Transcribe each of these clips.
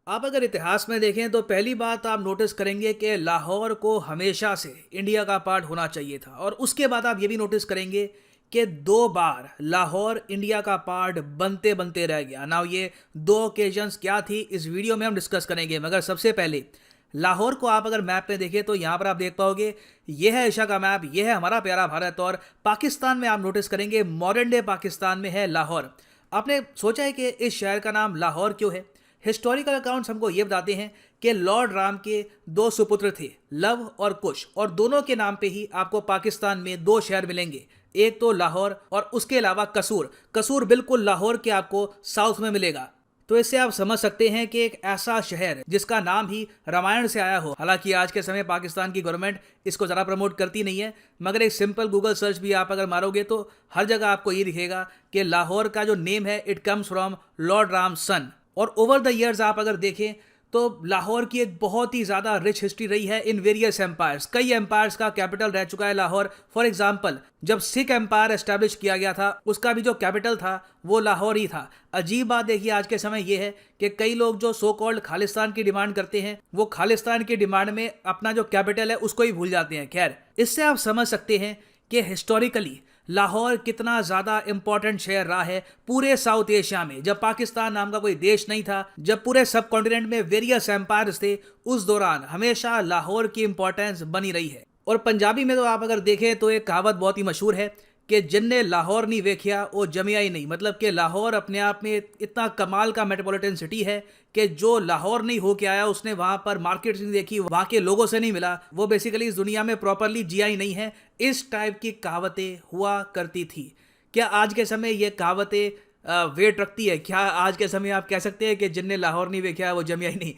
आप अगर इतिहास में देखें तो पहली बात आप नोटिस करेंगे कि लाहौर को हमेशा से इंडिया का पार्ट होना चाहिए था, और उसके बाद आप ये भी नोटिस करेंगे कि 2 बार लाहौर इंडिया का पार्ट बनते बनते रह गया। नाउ ये 2 ओकेजन्स क्या थी इस वीडियो में हम डिस्कस करेंगे, मगर सबसे पहले लाहौर को आप अगर मैप में देखें तो यहाँ पर आप देख पाओगे ये है एशिया का मैप, ये है हमारा प्यारा भारत, और पाकिस्तान में आप नोटिस करेंगे मॉडर्न डे पाकिस्तान में है लाहौर। आपने सोचा है कि इस शहर का नाम लाहौर क्यों है? हिस्टोरिकल अकाउंट्स हमको ये बताते हैं कि लॉर्ड राम के 2 सुपुत्र थे, लव और कुश, और दोनों के नाम पे ही आपको पाकिस्तान में 2 शहर मिलेंगे। एक तो लाहौर और उसके अलावा कसूर। कसूर बिल्कुल लाहौर के आपको साउथ में मिलेगा। तो इससे आप समझ सकते हैं कि एक ऐसा शहर जिसका नाम ही रामायण से आया हो, हालांकि आज के समय पाकिस्तान की गवर्नमेंट इसको ज़रा प्रमोट करती नहीं है, मगर एक सिंपल गूगल सर्च भी आप अगर मारोगे तो हर जगह आपको ये दिखेगा कि लाहौर का जो नेम है it comes from lord Ram son. और ओवर द ईयर्स आप अगर देखें तो लाहौर की एक बहुत ही ज़्यादा रिच हिस्ट्री रही है इन वेरियस एम्पायर्स। कई एम्पायर्स का कैपिटल रह चुका है लाहौर। फॉर एग्जांपल, जब सिख एम्पायर एस्टैब्लिश किया गया था उसका भी जो कैपिटल था वो लाहौर ही था। अजीब बात देखिए आज के समय ये है कि कई लोग जो सो कॉल्ड खालिस्तान की डिमांड करते हैं वो खालिस्तान की डिमांड में अपना जो कैपिटल है उसको ही भूल जाते हैं। खैर, इससे आप समझ सकते हैं कि हिस्टोरिकली लाहौर कितना ज़्यादा इंपॉर्टेंट शहर रहा है पूरे साउथ एशिया में। जब पाकिस्तान नाम का कोई देश नहीं था, जब पूरे सब कॉन्टिनेंट में वेरियस एम्पायर्स थे, उस दौरान हमेशा लाहौर की इंपॉर्टेंस बनी रही है। और पंजाबी में तो आप अगर देखें तो एक कहावत बहुत ही मशहूर है कि जिनने लाहौर नहीं वेखिया वो जमिया ही नहीं। मतलब कि लाहौर अपने आप में इतना कमाल का मेट्रोपॉलिटन सिटी है कि जो लाहौर नहीं होके आया उसने वहाँ पर मार्केट्स नहीं देखी, वहाँ के लोगों से नहीं मिला, वो बेसिकली इस दुनिया में प्रॉपरली जिया ही नहीं है। इस टाइप की कहावतें हुआ करती थी। क्या आज के समय ये कहावतें वेट रखती है? क्या आज के समय आप कह सकते हैं कि जिनने लाहौर नहीं वेखिया वो जमिया ही नहीं?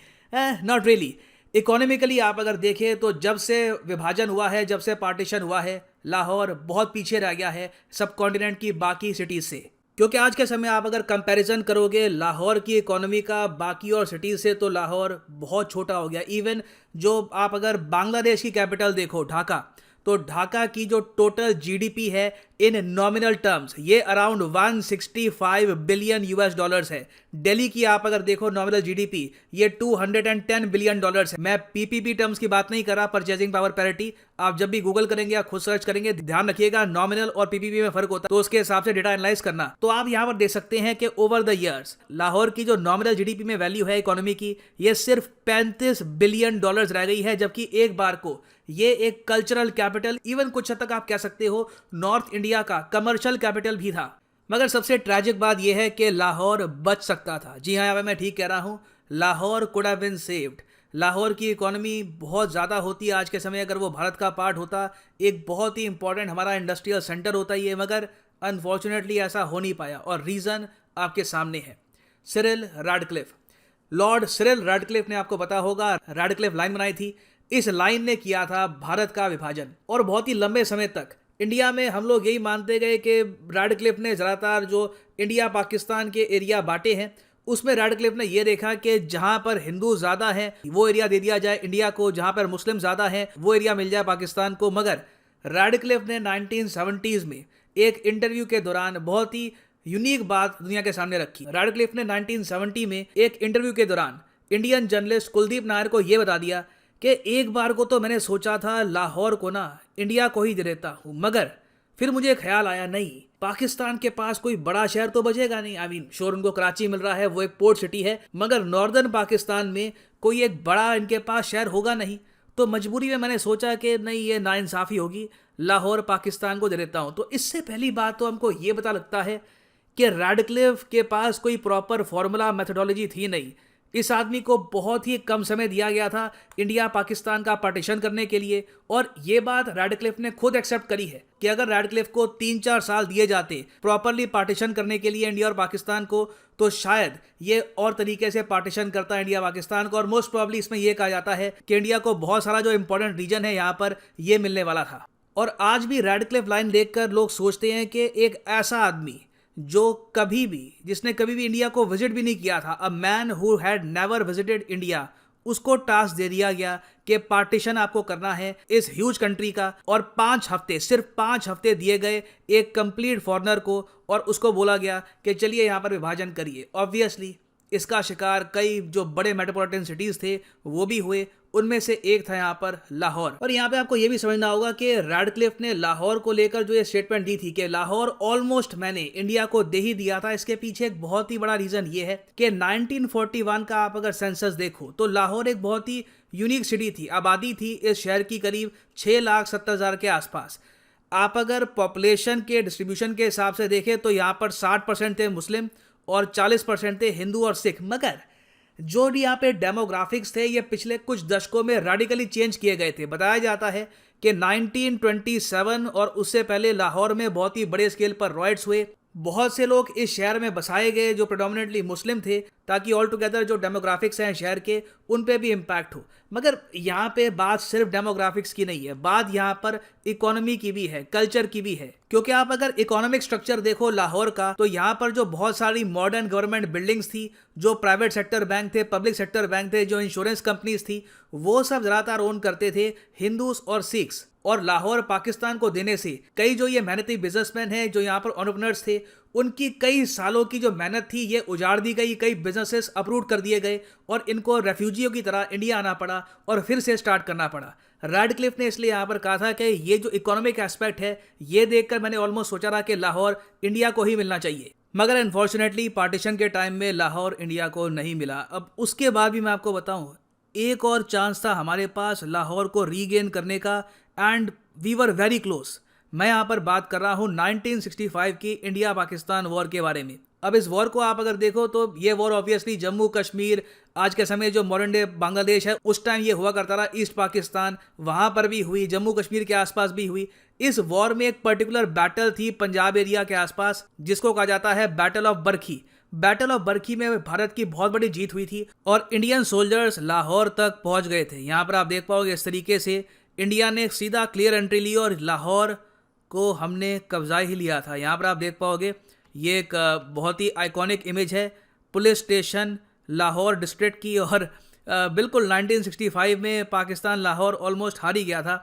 Not really. इकोनॉमिकली आप अगर देखें तो जब से विभाजन हुआ है, जब से पार्टीशन हुआ है, लाहौर बहुत पीछे रह गया है सब कॉन्टिनेंट की बाकी सिटीज़ से। क्योंकि आज के समय आप अगर कंपैरिजन करोगे लाहौर की इकोनॉमी का बाकी और सिटीज़ से तो लाहौर बहुत छोटा हो गया। इवन जो आप अगर बांग्लादेश की कैपिटल देखो ढाका, तो ढाका की जो टोटल जीडीपी है इन नॉमिनल टर्म्स ये अराउंड 165 बिलियन यूएस डॉलर्स है। दिल्ली की आप अगर देखो नॉमिनल जीडीपी ये 210 बिलियन डॉलर्स है। मैं पीपीपी टर्म्स की बात नहीं कर रहा, परचेजिंग पावर पैरिटी। आप जब भी गूगल करेंगे या खुद सर्च करेंगे ध्यान रखिएगा नॉमिनल और पीपीपी में फर्क होता है, तो उसके हिसाब से डेटा एनालाइज करना। तो आप यहाँ पर देख सकते हैं कि ओवर द ईयर्स लाहौर की जो नॉमिनल जीडीपी में वैल्यू है इकोनॉमी की ये सिर्फ 35 बिलियन डॉलर्स रह गई है, जबकि एक बार को ये एक कल्चरल कैपिटल, इवन कुछ हद तक आप कह सकते हो नॉर्थ इंडिया का कमर्शियल कैपिटल भी था। मगर सबसे ट्रैजिक बात यह है कि लाहौर बच सकता था। जी हाँ, मैं ठीक कह रहा हूँ, Lahore could have been saved. Lahore की इकोनॉमी बहुत ज़्यादा होती आज के समय अगर वो भारत का पार्ट होता, एक बहुत ही इंपॉर्टेंट हमारा इंडस्ट्रियल सेंटर होता ये, मगर अनफॉर्चुनेटली ऐसा हो नहीं पाया। और रीज़न आपके सामने है, Cyril Radcliffe. Lord Cyril Radcliffe ने, आपको पता होगा, रैडक्लिफ लाइन बनाई थी। इस लाइन ने किया था भारत का विभाजन, और बहुत ही लंबे समय तक इंडिया में हम लोग यही मानते गए कि रैडक्लिफ ने ज़्यादातर जो इंडिया पाकिस्तान के एरिया बांटे हैं उसमें रैडक्लिफ ने यह देखा कि जहां पर हिंदू ज़्यादा हैं वो एरिया दे दिया जाए इंडिया को, जहां पर मुस्लिम ज़्यादा हैं वो एरिया मिल जाए पाकिस्तान को। मगर रैडक्लिफ ने 1970s में एक इंटरव्यू के दौरान बहुत ही यूनिक बात दुनिया के सामने रखी। रैडक्लिफ ने 1970 में एक इंटरव्यू के दौरान इंडियन जर्नलिस्ट कुलदीप नायर को यह बता दिया कि एक बार को तो मैंने सोचा था लाहौर को ना इंडिया को ही दे देता हूँ, मगर फिर मुझे ख्याल आया नहीं, पाकिस्तान के पास कोई बड़ा शहर तो बचेगा नहीं। आई मीन श्योर उनको कराची मिल रहा है, वो एक पोर्ट सिटी है, मगर नॉर्दर्न पाकिस्तान में कोई एक बड़ा इनके पास शहर होगा नहीं। तो मजबूरी में मैंने सोचा कि नहीं, ये नाइंसाफ़ी होगी, लाहौर पाकिस्तान को दे देता हूँ। तो इससे पहली बात तो हमको ये पता लगता है कि रैडक्लिफ के पास कोई प्रॉपर फॉर्मूला मेथोडोलॉजी थी नहीं। इस आदमी को बहुत ही कम समय दिया गया था इंडिया पाकिस्तान का पार्टीशन करने के लिए, और ये बात रैडक्लिफ ने खुद एक्सेप्ट करी है कि अगर रैडक्लिफ को 3-4 साल दिए जाते प्रॉपरली पार्टीशन करने के लिए इंडिया और पाकिस्तान को, तो शायद ये और तरीके से पार्टीशन करता इंडिया पाकिस्तान को। और मोस्ट प्रॉब्ली इसमें यह कहा जाता है कि इंडिया को बहुत सारा जो इंपॉर्टेंट रीजन है यहाँ पर ये मिलने वाला था। और आज भी रैडक्लिफ लाइन देखकर लोग सोचते हैं कि एक ऐसा आदमी जिसने कभी भी इंडिया को विजिट भी नहीं किया था, a man who had never visited India, उसको टास्क दे दिया गया कि पार्टीशन आपको करना है इस ह्यूज कंट्री का, और 5 हफ्ते, सिर्फ 5 हफ्ते दिए गए एक कंप्लीट फॉरेनर को, और उसको बोला गया कि चलिए यहाँ पर विभाजन करिए। ऑब्वियसली इसका शिकार कई जो बड़े मेट्रोपॉलिटन सिटीज थे वो भी हुए, उनमें से एक था यहाँ पर लाहौर। और यहाँ पे आपको ये भी समझना होगा कि रैडक्लिफ ने लाहौर को लेकर जो ये स्टेटमेंट दी थी कि लाहौर ऑलमोस्ट मैंने इंडिया को दे ही दिया था, इसके पीछे एक बहुत ही बड़ा रीजन ये है कि 1941 का आप अगर सेंसस देखो तो लाहौर एक बहुत ही यूनिक सिटी थी। आबादी थी इस शहर की करीब 6,70,000 के आसपास। आप अगर पॉपुलेशन के डिस्ट्रीब्यूशन के हिसाब से देखें तो यहाँ पर 60% थे मुस्लिम और 40% थे हिंदू और सिख। मगर जो भी यहाँ पे डेमोग्राफिक्स थे ये पिछले कुछ दशकों में रेडिकली चेंज किए गए थे। बताया जाता है कि 1927 और उससे पहले लाहौर में बहुत ही बड़े स्केल पर रॉयट्स हुए। बहुत से लोग इस शहर में बसाए गए जो प्रेडोमिनेटली मुस्लिम थे, ताकि ऑल टुगेदर जो डेमोग्राफिक्स हैं शहर के उन पे भी इम्पैक्ट हो। मगर यहाँ पे बात सिर्फ डेमोग्राफिक्स की नहीं है, बात यहाँ पर इकोनॉमी की भी है, कल्चर की भी है। क्योंकि आप अगर इकोनॉमिक स्ट्रक्चर देखो लाहौर का तो यहाँ पर जो बहुत सारी मॉडर्न गवर्नमेंट बिल्डिंग्स थी, जो प्राइवेट सेक्टर बैंक थे, पब्लिक सेक्टर बैंक थे, जो इंश्योरेंस कंपनीज थी, वो सब ज़्यादातर ओन करते थे हिंदूज और सिख्स। और लाहौर पाकिस्तान को देने से कई जो ये मेहनती बिजनेसमैन हैं जो यहाँ पर एंटरप्रेन्योर्स थे, उनकी कई सालों की जो मेहनत थी ये उजाड़ दी गई, कई बिजनेसेस अप्रूव कर दिए गए और इनको रेफ्यूजियों की तरह इंडिया आना पड़ा और फिर से स्टार्ट करना पड़ा। रैडक्लिफ ने इसलिए यहाँ पर कहा था कि ये जो इकोनॉमिक एस्पेक्ट है ये देखकर मैंने ऑलमोस्ट सोचा था कि लाहौर इंडिया को ही मिलना चाहिए। मगर अनफॉर्चुनेटली पार्टीशन के टाइम में लाहौर इंडिया को नहीं मिला। अब उसके बाद भी मैं आपको बताऊं, एक और चांस था हमारे पास लाहौर को रीगेन करने का and we were very close. मैं यहाँ पर बात कर रहा हूँ 1965 की इंडिया पाकिस्तान वॉर के बारे में। अब इस वॉर को आप अगर देखो तो ये वॉर ऑब्वियसली जम्मू कश्मीर, आज के समय जो मॉडर्न डे बांग्लादेश है, उस टाइम ये हुआ करता था ईस्ट पाकिस्तान, वहाँ पर भी हुई, जम्मू कश्मीर के आसपास भी हुई। इस वॉर में एक पर्टिकुलर बैटल थी पंजाब एरिया के आसपास जिसको कहा जाता है बैटल ऑफ बरखी। बैटल ऑफ बरखी में भारत की बहुत बड़ी जीत हुई थी और इंडियन सोल्जर्स लाहौर तक पहुंच गए थे। यहाँ पर आप देख पाओगे इस तरीके से इंडिया ने सीधा क्लियर एंट्री ली और लाहौर को हमने कब्जा ही लिया था। यहाँ पर आप देख पाओगे ये एक बहुत ही आइकॉनिक इमेज है पुलिस स्टेशन लाहौर डिस्ट्रिक्ट की। और बिल्कुल 1965 में पाकिस्तान लाहौर ऑलमोस्ट हार ही गया था।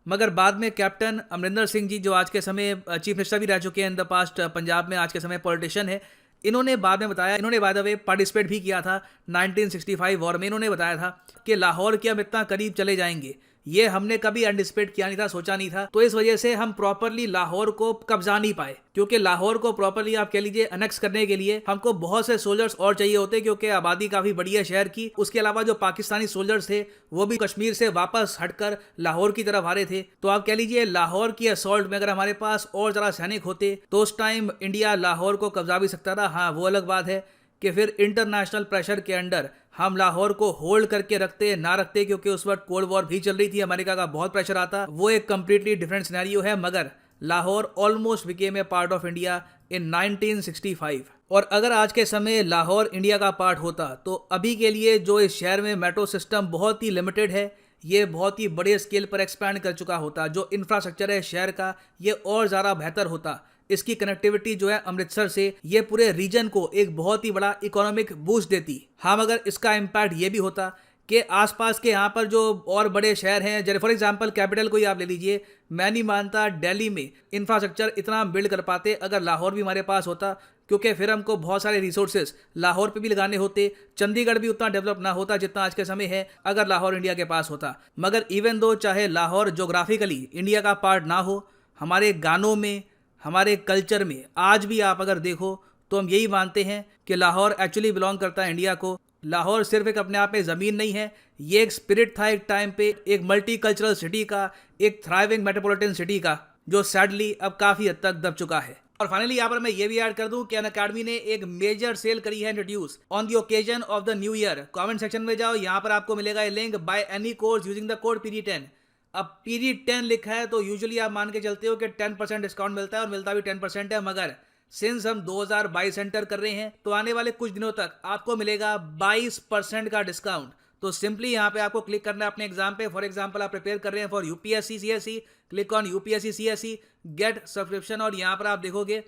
मगर बाद में कैप्टन अमरिंदर सिंह जी, जो आज के समय चीफ मिनिस्टर भी रह चुके हैं इन द पास्ट, पंजाब में आज के समय पॉलिटिशियन है, इन्होंने बाद में बताया, इन्होंने बाय द वे पार्टिसिपेट भी किया था 1965 वॉर में। इन्होंने बताया था कि लाहौर के हम इतना करीब चले जाएंगे, ये हमने कभी एंटिसिपेट किया नहीं था, सोचा नहीं था। तो इस वजह से हम प्रॉपरली लाहौर को कब्जा नहीं पाए, क्योंकि लाहौर को प्रॉपरली आप कह लीजिए अनेक्स करने के लिए हमको बहुत से सोल्जर्स और चाहिए होते, क्योंकि आबादी काफी बड़ी है शहर की। उसके अलावा जो पाकिस्तानी सोल्जर्स थे वो भी कश्मीर से वापस हटकर लाहौर की तरफ आ रहे थे। तो आप कह लीजिए लाहौर की असॉल्ट में अगर हमारे पास और जरा सैनिक होते तो उस टाइम इंडिया लाहौर को कब्जा भी सकता था। हाँ, वो अलग बात है कि फिर इंटरनेशनल प्रेशर के अंडर हम लाहौर को होल्ड करके रखते ना रखते, क्योंकि उस वक्त कोल्ड वॉर भी चल रही थी, अमेरिका का बहुत प्रेशर आता, वो एक कंप्लीटली डिफरेंट सिनेरियो है। मगर Lahore almost became a part of India in 1965। और अगर आज के समय लाहौर इंडिया का पार्ट होता तो अभी के लिए जो इस शहर में मेट्रो सिस्टम बहुत ही लिमिटेड है, ये बहुत ही बड़े स्केल पर एक्सपैंड कर चुका होता। जो इंफ्रास्ट्रक्चर है शहर का ये और ज़्यादा बेहतर होता। इसकी कनेक्टिविटी जो है अमृतसर से, ये पूरे रीजन को एक बहुत ही बड़ा इकोनॉमिक बूस्ट देती। हाँ, मगर इसका इम्पैक्ट ये भी होता कि आसपास के यहाँ पर जो और बड़े शहर हैं, जैसे फॉर एग्जांपल कैपिटल को ही आप ले लीजिए, मैं नहीं मानता दिल्ली में इंफ्रास्ट्रक्चर इतना बिल्ड कर पाते अगर लाहौर भी हमारे पास होता, क्योंकि फिर हमको बहुत सारे रिसोर्सेज लाहौर पे भी लगाने होते। चंडीगढ़ भी उतना डेवलप ना होता जितना आज के समय है अगर लाहौर इंडिया के पास होता। मगर इवन दो चाहे लाहौर जोग्राफिकली इंडिया का पार्ट ना हो, हमारे गानों में, हमारे कल्चर में आज भी आप अगर देखो तो हम यही मानते हैं कि लाहौर एक्चुअली बिलोंग करता है इंडिया को। लाहौर सिर्फ एक अपने आप में ज़मीन नहीं है, ये एक स्पिरिट था एक टाइम पे, एक मल्टी कल्चरल सिटी का, एक थ्राइविंग मेट्रोपॉलिटन सिटी का, जो सैडली अब काफ़ी हद तक दब चुका है। और फाइनली यहाँ पर मैं ये भी ऐड कर दूं कि अनअकैडमी ने एक मेजर सेल करी है introduce on the occasion of the new year. Comment section में जाओ, यहाँ पर आपको मिलेगा ये link, by any course using the code PD10। अब PD10 लिखा है तो यूजुअली आप मान के चलते हो कि 10% डिस्काउंट मिलता है, और मिलता भी 10% है। मगर सिंस हम 2022 एंटर कर रहे हैं तो आने वाले कुछ दिनों तक आपको मिलेगा 22% का डिस्काउंट। तो सिंपली यहाँ पे आपको क्लिक करना है अपने एग्जाम पे। फॉर एग्जांपल आप प्रिपेयर कर रहे हैं for UPSC CSE, click on UPSC CSE get subscription, और यहाँ पर आप देखोगे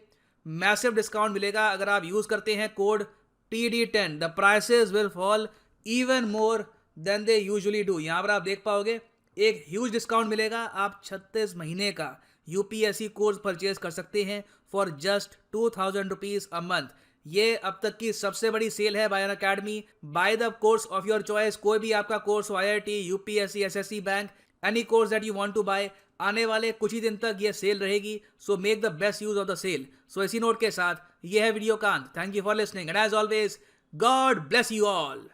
मैसिव डिस्काउंट मिलेगा अगर आप यूज करते हैं code PD10। The prices will fall even more than they usually do. यहाँ पर आप देख पाओगे एक ह्यूज डिस्काउंट मिलेगा। आप 36 महीने का UPSC कोर्स परचेज कर सकते हैं for just 2000 rupees a month. ये अब तक की सबसे बड़ी सेल है by Unacademy. Buy the course of your choice, कोई भी आपका कोर्स हो, IIT, UPSC, SSC, bank, any course that you want to buy. आने वाले कुछ ही दिन तक ये सेल रहेगी, so make the best use of the sale. So इसी नोट के साथ ये है वीडियो का अंत। Thank you for listening and as always, God bless you all.